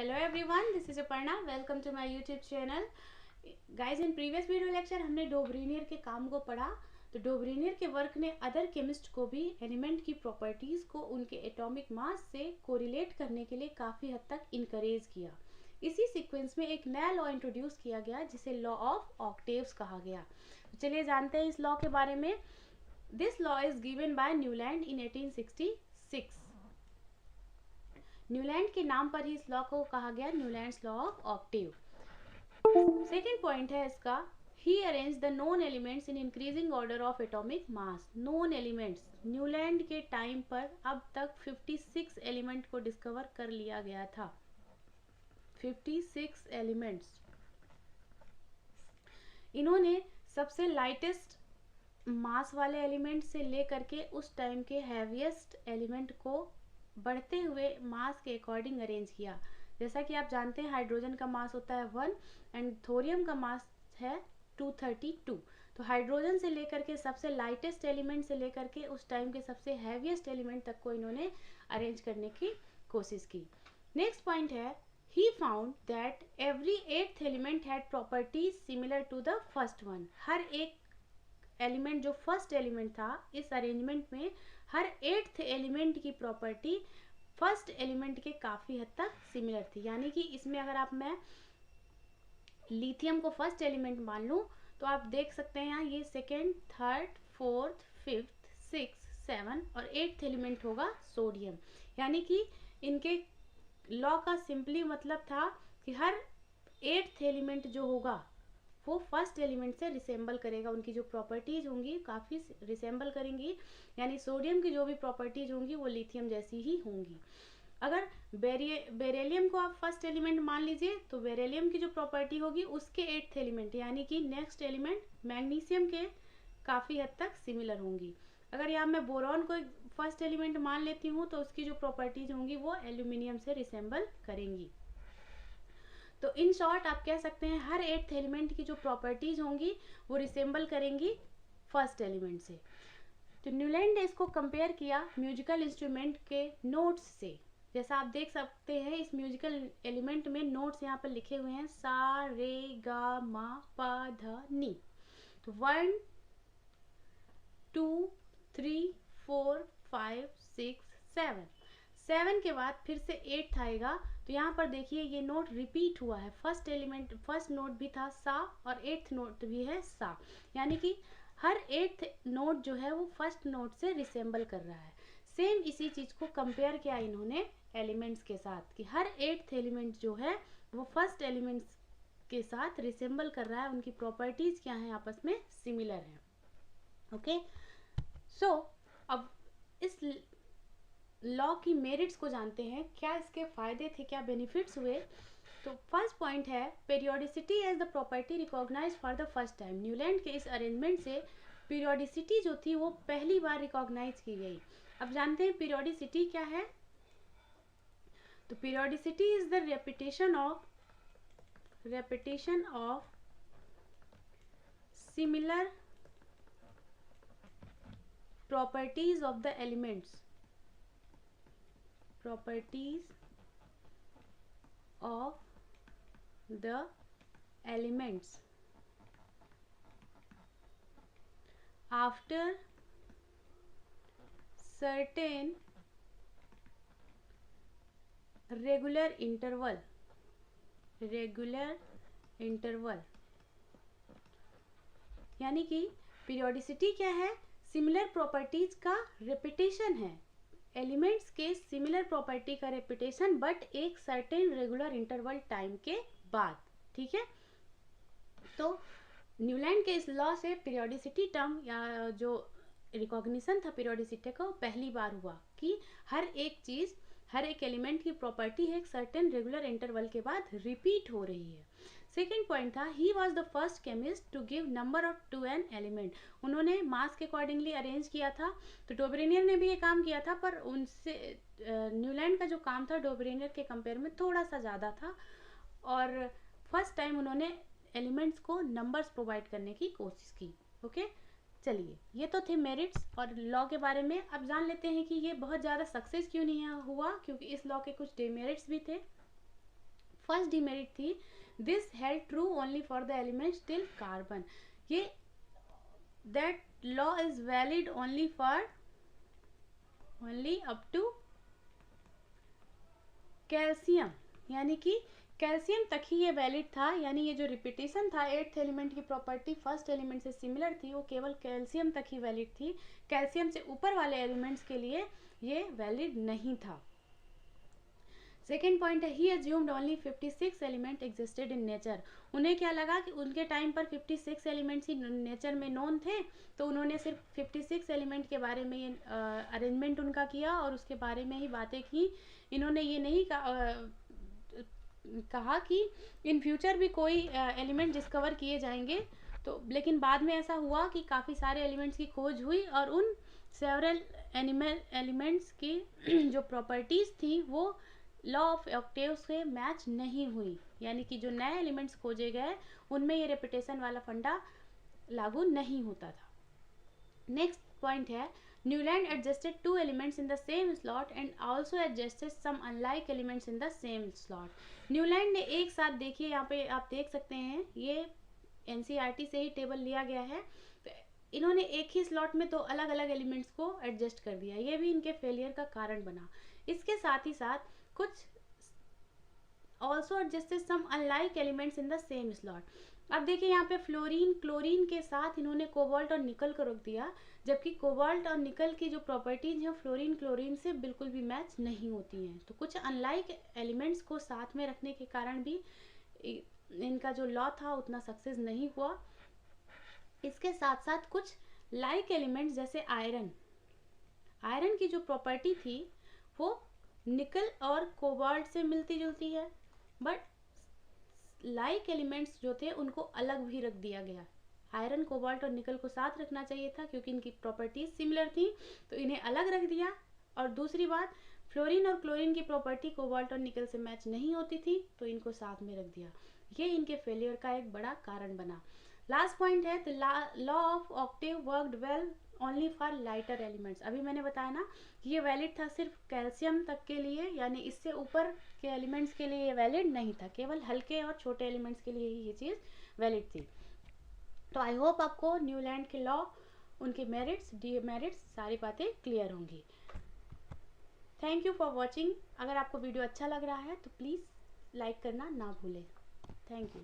Hello everyone, this is Aparna. Welcome to my YouTube channel. Guys, in previous video lecture हमने डोब्रेनियर के काम को पढ़ा। तो डोब्रेनियर के वर्क ने अदर केमिस्ट को भी एलिमेंट की प्रॉपर्टीज को उनके एटॉमिक मास से कोरिलेट करने के लिए काफ़ी हद तक इनकरेज किया। इसी सीक्वेंस में एक नया लॉ इंट्रोड्यूस किया गया जिसे लॉ ऑफ ऑक्टेव्स कहा गया। तो चलिए जानते हैं इस लॉ के बारे में। This law is given by Newland in 1866। Newland के नाम पर ही इस लॉ को कहा गया Newlands law of octave. Second point है इसका, he arrange the known elements in increasing order of atomic mass. Known elements, Newland के टाइम पर अब तक 56 एलिमेंट को डिस्कवर कर लिया गया था। 56 एलिमेंट्स। इन्होंने सबसे लाइटेस्ट मास वाले एलिमेंट से लेकर के उस टाइम के हैवीएस्ट एलिमेंट को बढ़ते हुए मास के अकॉर्डिंग अरेंज किया। जैसा कि आप जानते हैं हाइड्रोजन का मास होता है 1 एंड थोरियम का मास है 232। तो हाइड्रोजन से लेकर के सबसे लाइटेस्ट एलिमेंट से लेकर के उस टाइम के सबसे हैवीएस्ट एलिमेंट तक को इन्होंने अरेंज करने की कोशिश की। नेक्स्ट पॉइंट है, he found that every eighth element had properties similar to the first one। हर एक एलिमेंट जो फर्स्ट एलिमेंट था इस अरेंजमेंट में हर एट्थ एलिमेंट की प्रॉपर्टी फर्स्ट एलिमेंट के काफ़ी हद तक सिमिलर थी। यानी कि इसमें अगर आप मैं लिथियम को फर्स्ट एलिमेंट मान लूँ तो आप देख सकते हैं यहाँ ये second, third, fourth, fifth, six, seven और एट्थ एलिमेंट होगा सोडियम। यानी कि इनके लॉ का सिंपली मतलब था कि हर एट्थ एलिमेंट जो होगा वो फर्स्ट एलिमेंट से रिसेंबल करेगा, उनकी जो प्रॉपर्टीज होंगी काफ़ी रिसेंबल करेंगी। यानी सोडियम की जो भी प्रॉपर्टीज होंगी वो लिथियम जैसी ही होंगी। अगर बेरिलियम को आप फर्स्ट एलिमेंट मान लीजिए तो बेरिलियम की जो प्रॉपर्टी होगी उसके एट्थ एलिमेंट यानी कि नेक्स्ट एलिमेंट मैग्नीशियम के काफ़ी हद तक सिमिलर होंगी। अगर यहाँ मैं बोरॉन को फर्स्ट एलिमेंट मान लेती हूँ तो उसकी जो प्रॉपर्टीज होंगी वो एल्यूमिनियम से रिसेंबल करेंगी। तो इन शॉर्ट आप कह सकते हैं हर एट्थ एलिमेंट की जो प्रॉपर्टीज होंगी वो रिसेंबल करेंगी फर्स्ट एलिमेंट से। तो न्यूलैंड ने इसको कंपेयर किया म्यूजिकल इंस्ट्रूमेंट के नोट्स से। जैसा आप देख सकते हैं इस म्यूजिकल एलिमेंट में नोट्स यहाँ पर लिखे हुए हैं सा रे गा मा पा ध नी। तो 1 2 3 4 5 6 7 7 के बाद फिर से 8 आएगा। तो यहाँ पर देखिए ये नोट रिपीट हुआ है। फर्स्ट एलिमेंट फर्स्ट नोट भी था सा और एट्थ नोट भी है सा। यानी कि हर एट्थ नोट जो है वो फर्स्ट नोट से रिसेंबल कर रहा है। सेम इसी चीज़ को कंपेयर किया इन्होंने एलिमेंट्स के साथ कि हर एट्थ एलिमेंट जो है वो फर्स्ट एलिमेंट्स के साथ रिसेंबल कर रहा है, उनकी प्रॉपर्टीज क्या हैं आपस में सिमिलर हैं। ओके सो अब इस लॉ की मेरिट्स को जानते हैं, क्या इसके फायदे थे, क्या बेनिफिट्स हुए। तो फर्स्ट पॉइंट है periodicity as the property recognize for the first time. Newland के इस अरेंजमेंट से पीरियोडिसिटी जो थी वो पहली बार रिकॉग्नाइज की गई। अब जानते हैं पीरियोडिसिटी क्या है। तो periodicity is the repetition of similar properties of the elements. properties of the elements after certain regular interval यानी कि पीरियोडिसिटी क्या है, सिमिलर प्रॉपर्टीज का रिपीटेशन है, एलिमेंट्स के सिमिलर प्रॉपर्टी का रेपिटेशन बट एक सर्टेन रेगुलर इंटरवल टाइम के बाद। ठीक है, तो न्यूलैंड के इस लॉ से पीरियोडिसिटी टर्म या जो रिकॉग्निशन था पीरियोडिसिटी का पहली बार हुआ कि हर एक चीज़ हर एक एलिमेंट की प्रॉपर्टी एक सर्टेन रेगुलर इंटरवल के बाद रिपीट हो रही है। सेकेंड पॉइंट था ही was the first chemist to give number of to an element. उन्होंने मास के अकॉर्डिंगली अरेंज किया था। तो डोब्रेनियर ने भी ये काम किया था पर उनसे न्यूलैंड का जो काम था डोब्रेनियर के कंपेयर में थोड़ा सा ज़्यादा था और फर्स्ट टाइम उन्होंने एलिमेंट्स को नंबर्स प्रोवाइड करने की कोशिश की। ओके चलिए ये तो थे मेरिट्स और लॉ के बारे में। अब जान लेते हैं कि ये बहुत ज़्यादा सक्सेस क्यों नहीं हुआ, क्योंकि इस लॉ के कुछ डिमेरिट्स भी थे। फर्स्ट डिमेरिट थी, this held true only for the elements till carbon. ये that law is valid only up to calcium, यानी कि कैल्शियम तक ही ये वैलिड था। यानी ये जो रिपीटेशन था एट्थ एलिमेंट की प्रॉपर्टी फर्स्ट एलिमेंट से सिमिलर थी, वो केवल कैल्शियम तक ही वैलिड थी। कैल्शियम से ऊपर वाले एलिमेंट्स के लिए ये वैलिड नहीं था। सेकेंड पॉइंट है, he assumed only 56 element existed in nature. उन्हें क्या लगा कि उनके टाइम पर 56 एलिमेंट्स ही नेचर में नोन थे, तो उन्होंने सिर्फ 56 एलिमेंट के बारे में ये अरेंजमेंट उनका किया और उसके बारे में ही बातें की। इन्होंने ये नहीं कहा कि इन फ्यूचर भी कोई एलिमेंट डिस्कवर किए जाएंगे। तो लेकिन बाद में ऐसा हुआ कि काफ़ी सारे एलिमेंट्स की खोज हुई और उन सेवरल एलिमेंट्स की जो प्रॉपर्टीज़ थी वो लॉ ऑफ ऑक्टेव से मैच नहीं हुई। यानी कि जो नए एलिमेंट्स खोजे गए उनमें ये रेपिटेशन वाला फंडा लागू नहीं होता था। नेक्स्ट पॉइंट है, Newland adjusted 2 elements in the same slot and also adjusted some unlike elements in the same slot. Newland ने एक साथ, देखिए यहाँ पे आप देख सकते हैं, ये एनसीईआरटी से ही टेबल लिया गया है। तो इन्होंने एक ही स्लॉट में 2 अलग अलग एलिमेंट्स को एडजस्ट कर दिया, ये भी इनके फेलियर का कारण बना। इसके साथ ही साथ कुछ also adjusted some unlike elements in the same slot. अब देखिए यहाँ पे फ्लोरीन क्लोरीन के साथ इन्होंने कोबाल्ट और निकल को रख दिया, जबकि कोबाल्ट और निकल की जो प्रॉपर्टीज हैं फ्लोरीन क्लोरीन से बिल्कुल भी मैच नहीं होती हैं। तो कुछ अनलाइक एलिमेंट्स को साथ में रखने के कारण भी इनका जो लॉ था उतना सक्सेस नहीं हुआ। इसके साथ साथ कुछ लाइक एलिमेंट्स जैसे आयरन की जो प्रॉपर्टी थी वो निकल और कोबाल्ट से मिलती जुलती है, बट लाइक एलिमेंट्स जो थे उनको अलग भी रख दिया गया। आयरन कोबाल्ट और निकल को साथ रखना चाहिए था क्योंकि इनकी प्रॉपर्टीज सिमिलर थी, तो इन्हें अलग रख दिया। और दूसरी बात, फ्लोरीन और क्लोरीन की प्रॉपर्टी कोबाल्ट और निकल से मैच नहीं होती थी, तो इनको साथ में रख दिया। ये इनके फेलियर का एक बड़ा कारण बना। लास्ट पॉइंट है, the law of Octave worked well only for lighter elements. अभी मैंने बताया ना कि ये वैलिड था सिर्फ कैल्शियम तक के लिए, यानी इससे ऊपर के एलिमेंट्स के लिए ये वैलिड नहीं था, केवल हल्के और छोटे एलिमेंट्स के लिए ही ये चीज़ वैलिड थी। तो आई होप आपको न्यूलैंड के लॉ, उनके मेरिट्स डीमेरिट्स सारी बातें क्लियर होंगी। Thank you for watching. अगर आपको वीडियो अच्छा लग रहा है तो प्लीज़ लाइक करना ना भूलें। Thank you.